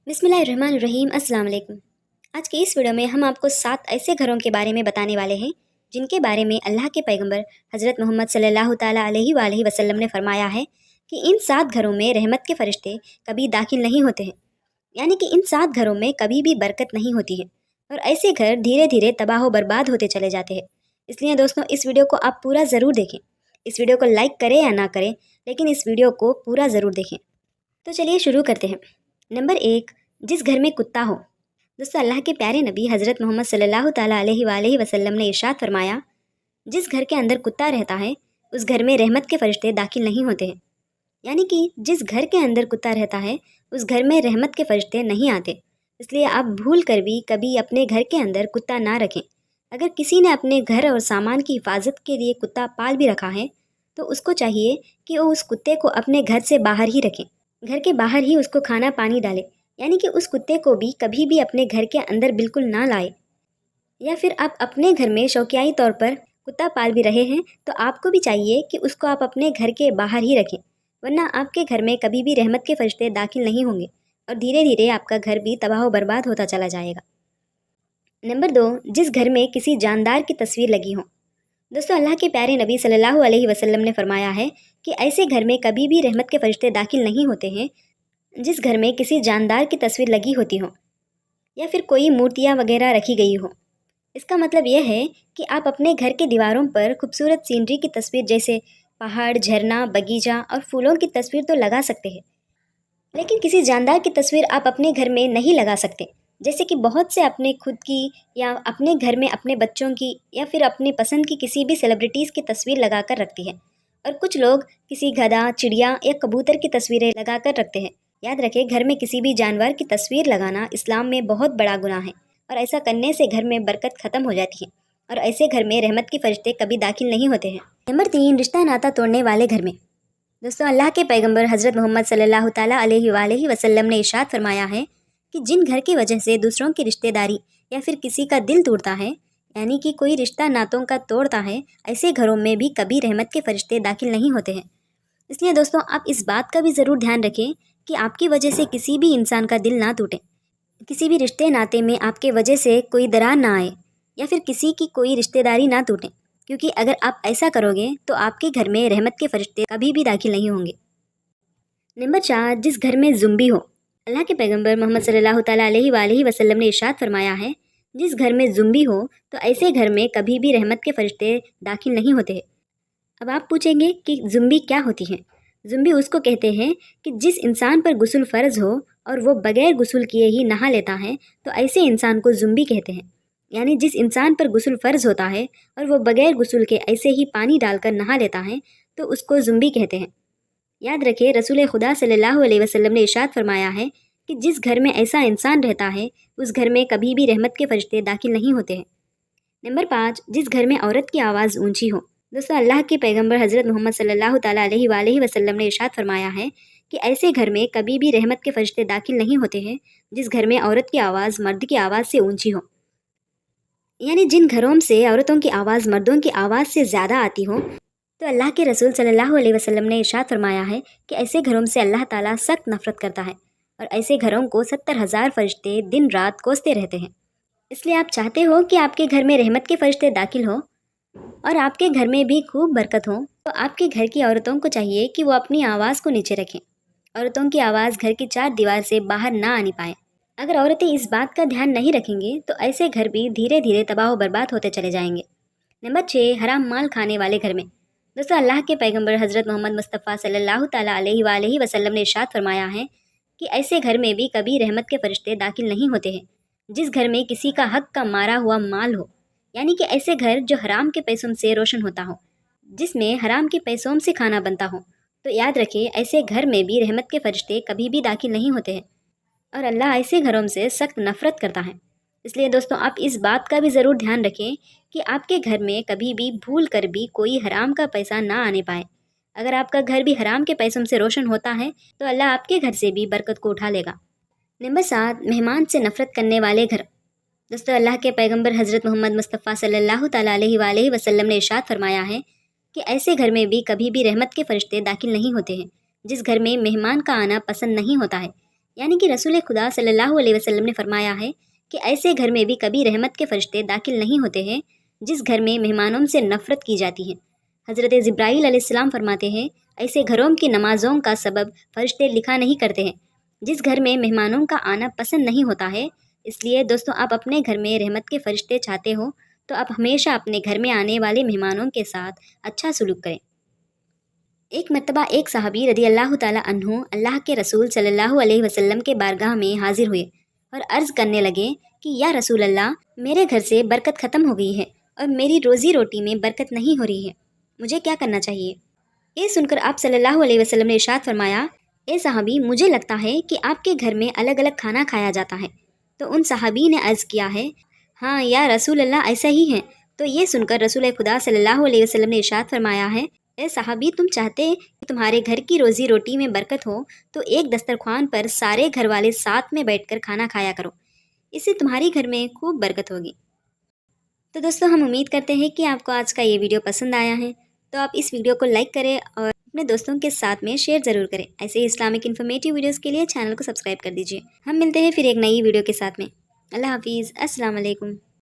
बिस्मिल्लाहिर्रहमानिर्रहीम। अस्सलाम वालेकुम। आज की इस वीडियो में हम आपको 7 ऐसे घरों के बारे में बताने वाले हैं जिनके बारे में अल्लाह के पैगंबर हज़रत मोहम्मद सल्लल्लाहु ताला अलैहि वसल्लम ने फरमाया है कि इन 7 घरों में रहमत के फरिश्ते कभी दाखिल नहीं होते हैं। यानी कि इन 7 घरों में कभी भी बरकत नहीं होती है और ऐसे घर धीरे धीरे तबाह व बर्बाद होते चले जाते हैं। इसलिए दोस्तों, इस वीडियो को आप पूरा ज़रूर देखें। इस वीडियो को लाइक करें या ना करें, लेकिन इस वीडियो को पूरा ज़रूर देखें। तो चलिए शुरू करते हैं। नंबर 1, जिस घर में कुत्ता हो। दोस्तों, अल्लाह के प्यारे नबी हज़रत मोहम्मद सल्लल्लाहु ताला अलैहि वसल्लम ने इरशाद फरमाया, जिस घर के अंदर कुत्ता रहता है उस घर में रहमत के फरिश्ते दाखिल नहीं होते हैं। यानी कि जिस घर के अंदर कुत्ता रहता है उस घर में रहमत के फरिश्ते नहीं आते। इसलिए आप भूल कर भी कभी अपने घर के अंदर कुत्ता ना रखें। अगर किसी ने अपने घर और सामान की हिफाजत के लिए कुत्ता पाल भी रखा है तो उसको चाहिए कि वो उस कुत्ते को अपने घर से बाहर ही रखें। घर के बाहर ही उसको खाना पानी डाले। यानी कि उस कुत्ते को भी कभी भी अपने घर के अंदर बिल्कुल ना लाए। या फिर आप अपने घर में शौकियाई तौर पर कुत्ता पाल भी रहे हैं तो आपको भी चाहिए कि उसको आप अपने घर के बाहर ही रखें, वरना आपके घर में कभी भी रहमत के फरिश्ते दाखिल नहीं होंगे और धीरे धीरे आपका घर भी तबाह व बर्बाद होता चला जाएगा। नंबर 2, जिस घर में किसी जानदार की तस्वीर लगी हो। दोस्तों, अल्लाह के प्यारे नबी सल्लल्लाहु अलैहि वसल्लम ने फरमाया है कि ऐसे घर में कभी भी रहमत के फरिश्ते दाखिल नहीं होते हैं जिस घर में किसी जानदार की तस्वीर लगी होती हो या फिर कोई मूर्तियाँ वगैरह रखी गई हो। इसका मतलब यह है कि आप अपने घर के दीवारों पर खूबसूरत सीनरी की तस्वीर जैसे पहाड़, झरना, बगीचा और फूलों की तस्वीर तो लगा सकते हैं, लेकिन किसी जानदार की तस्वीर आप अपने घर में नहीं लगा सकते। जैसे कि बहुत से अपने खुद की या अपने घर में अपने बच्चों की या फिर अपनी पसंद की किसी भी सेलिब्रिटीज़ की तस्वीर लगा कर रखती है, और कुछ लोग किसी गधा, चिड़िया या कबूतर की तस्वीरें लगा कर रखते हैं। याद रखें, घर में किसी भी जानवर की तस्वीर लगाना इस्लाम में बहुत बड़ा गुनाह है और ऐसा करने से घर में बरकत ख़त्म हो जाती है और ऐसे घर में रहमत के फरिश्ते कभी दाखिल नहीं होते हैं। नंबर 3, रिश्ता नाता तोड़ने वाले घर में। दोस्तों, अल्लाह के पैगंबर हज़रत मोहम्मद सल्लल्लाहु ताला अलैहि वसल्लम ने इरशाद फरमाया है कि जिन घर की वजह से दूसरों की रिश्तेदारी या फिर किसी का दिल टूटता है, यानी कि कोई रिश्ता नातों का तोड़ता है, ऐसे घरों में भी कभी रहमत के फरिश्ते दाखिल नहीं होते हैं। इसलिए दोस्तों, आप इस बात का भी ज़रूर ध्यान रखें कि आपकी वजह से किसी भी इंसान का दिल ना टूटे, किसी भी रिश्ते नाते में आपके वजह से कोई दरार ना आए या फिर किसी की कोई रिश्तेदारी ना टूटे, क्योंकि अगर आप ऐसा करोगे तो आपके घर में रहमत के फरिश्ते कभी भी दाखिल नहीं होंगे। नंबर 4, जिस घर में ज़ुम्बी हो। अल्लाह के पैगंबर मोहम्मद सल्लल्लाहु ताला अलैहि वसल्लम ने इरशाद फरमाया है, जिस घर में ज़ुम्बी हो तो ऐसे घर में कभी भी रहमत के फरिश्ते दाखिल नहीं होते। अब आप पूछेंगे कि ज़ुम्बी क्या होती हैं। ज़ुम्बी उसको कहते हैं कि जिस इंसान पर गुस्ल फ़र्ज़ हो और वो बग़ैर गुस्ल किए ही नहा लेता है तो ऐसे इंसान को ज़ुम्बी कहते हैं। यानी जिस इंसान पर गुस्ल फ़र्ज़ होता है और वो बग़ैर गुस्ल के ऐसे ही पानी डालकर नहा लेता है तो उसको ज़ुम्बी कहते हैं। याद रखें, रसूल खुदा सल्लल्लाहु अलैहि वसल्लम ने इरशाद फरमाया है कि जिस घर में ऐसा इंसान रहता है उस घर में कभी भी रहमत के फरिश्ते दाखिल नहीं होते हैं। नंबर 5, जिस घर में औरत की आवाज़ ऊंची हो। दोस्तों, अल्लाह के पैगंबर हज़रत मोहम्मद सल्लल्लाहु ताला अलैहि वसल्लम ने इरशाद फरमाया है कि ऐसे घर में कभी भी रहमत के फरिश्ते दाखिल नहीं होते हैं जिस घर में औरत की आवाज़ मर्द की आवाज़ से ऊंची हो। यानी जिन घरों से औरतों की आवाज़ मर्दों की आवाज़ से ज़्यादा आती हो, तो अल्लाह के रसूल सल्लल्लाहु अलैहि वसल्लम ने इरशाद फरमाया है कि ऐसे घरों से अल्लाह ताला सख्त नफ़रत करता है और ऐसे घरों को 70,000 फरिश्ते दिन रात कोसते रहते हैं। इसलिए आप चाहते हो कि आपके घर में रहमत के फरिश्ते दाखिल हो और आपके घर में भी खूब बरकत हो, तो आपके घर की औरतों को चाहिए कि वो अपनी आवाज़ को नीचे रखें। औरतों की आवाज़ घर की 4 दीवार से बाहर ना आनी पाए। अगर औरतें इस बात का ध्यान नहीं रखेंगे तो ऐसे घर भी धीरे धीरे तबाह व बर्बाद होते चले जाएंगे। नंबर 6, हराम माल खाने वाले घर में। दोस्तों, अल्लाह के पैगंबर हज़रत मोहम्मद मुस्तफ़ा सल्लल्लाहु ताला अलैहि वसल्लम ने इरशाद फरमाया है कि ऐसे घर में भी कभी रहमत के फरिश्ते दाखिल नहीं होते हैं जिस घर में किसी का हक का मारा हुआ माल हो। यानी कि ऐसे घर जो हराम के पैसों से रोशन होता हो, जिसमें हराम के पैसों से खाना बनता हो, तो याद रखें ऐसे घर में भी रहमत के फरिश्ते कभी भी दाखिल नहीं होते हैं और अल्लाह ऐसे घरों से सख्त नफ़रत करता है। इसलिए दोस्तों, आप इस बात का भी ज़रूर ध्यान रखें कि आपके घर में कभी भी भूल कर भी कोई हराम का पैसा ना आने पाए। अगर आपका घर भी हराम के पैसों से रोशन होता है तो अल्लाह आपके घर से भी बरकत को उठा लेगा। नंबर 7, मेहमान से नफ़रत करने वाले घर। दोस्तों, अल्लाह के पैगंबर हज़रत मोहम्मद मुस्तफ़ा सल्लल्लाहु ताला अलैहि वसल्लम ने इरशाद फरमाया है कि ऐसे घर में भी कभी भी रहमत के फरिश्ते दाखिल नहीं होते हैं जिस घर में मेहमान का आना पसंद नहीं होता है। यानी कि रसूल खुदा सल्लल्लाहु अलैहि वसल्लम ने फरमाया है कि ऐसे घर में भी कभी रहमत के फरिश्ते दाखिल नहीं होते हैं जिस घर में मेहमानों से नफ़रत की जाती है। हज़रत जिब्राईल अलैहिस्सलाम फरमाते हैं, ऐसे घरों की नमाज़ों का सबब फरिश्ते लिखा नहीं करते हैं जिस घर में मेहमानों का आना पसंद नहीं होता है। इसलिए दोस्तों, आप अपने घर में रहमत के फरिश्ते चाहते हो तो आप हमेशा अपने घर में आने वाले मेहमानों के साथ अच्छा सलूक करें। एक मरतबा एक सहाबी रदी अल्लाह ताला अन्हु अल्लाह के रसूल सल्लल्लाहु अलैहि वसल्लम के बारगाह में हाजिर हुए और अर्ज़ करने लगे कि या रसूल अल्लाह, मेरे घर से बरकत ख़त्म हो गई है और मेरी रोज़ी रोटी में बरकत नहीं हो रही है, मुझे क्या करना चाहिए? ये सुनकर आप सल्लल्लाहु अलैहि वसल्लम ने इरशाद फरमाया, ए सहाबी, मुझे लगता है कि आपके घर में अलग अलग खाना खाया जाता है। तो उन सहाबी ने अर्ज़ किया है, हाँ या रसूल अल्लाह, ऐसा ही है। तो ये सुनकर रसूल खुदा सल्लल्लाहु अलैहि वसल्लम ने इरशाद फरमाया है, ए सहाबी, तुम चाहते कि तुम्हारे घर की रोज़ी रोटी में बरकत हो तो एक दस्तरख्वान पर सारे घर वाले साथ में बैठकर खाना खाया करो, इससे तुम्हारी घर में खूब बरकत होगी। तो दोस्तों, हम उम्मीद करते हैं कि आपको आज का ये वीडियो पसंद आया है। तो आप इस वीडियो को लाइक करें और अपने दोस्तों के साथ में शेयर ज़रूर करें। ऐसे ही इस्लामिक इन्फॉर्मेटिव वीडियोस के लिए चैनल को सब्सक्राइब कर दीजिए। हम मिलते हैं फिर एक नई वीडियो के साथ में। अल्लाह हाफिज़, अस्सलाम वालेकुम।